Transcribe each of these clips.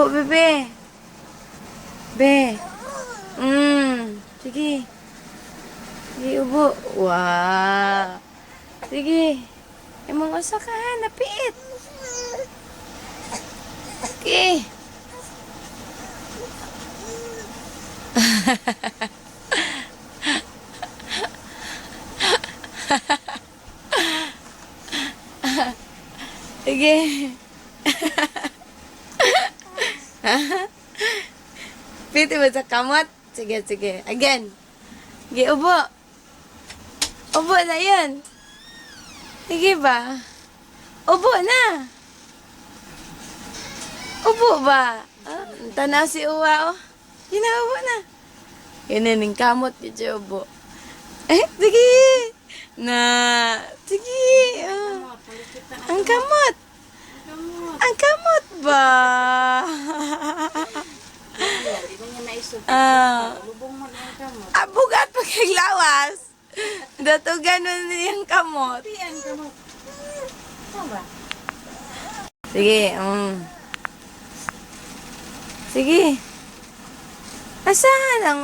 Oh, bebe. Be. Sige. Sige, ubo. Wow. Sige. Imong usa ka, napiit. Okay. Sige. Piti ba sa kamot? Sige, sige. Again. Sige, ubo. Ubo na yun. Sige ba? Ubo na. Ubo ba? Ah, tanaw si Uwa, oh. Ginaubo na. Yan kamot yun siya ubo. Sige. Na. Sige. Oh. Ang kamot. Ang kamot ba? Abugat pa kay lawas. Datugan mo niyang kamot. Sige, Sige. Asahan ang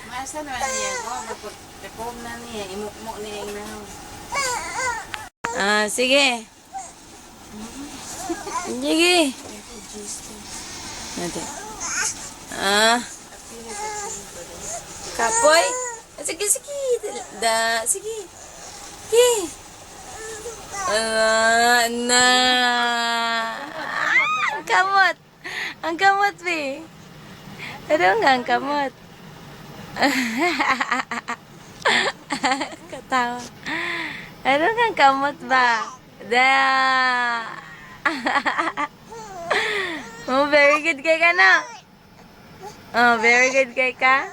Masa na niya, mapag-repom na niya, imukmuk niya yung nahaw. Sige. Sige. Natin. Kapoy. Sige, sige. Sige. Sige. Na. Ang kamot. Ang kamot, be. Ano nga ang kamot? Katawa. Ano nga ang kamot ba? Oh, very good kay ka na. Oh, very good kay ka.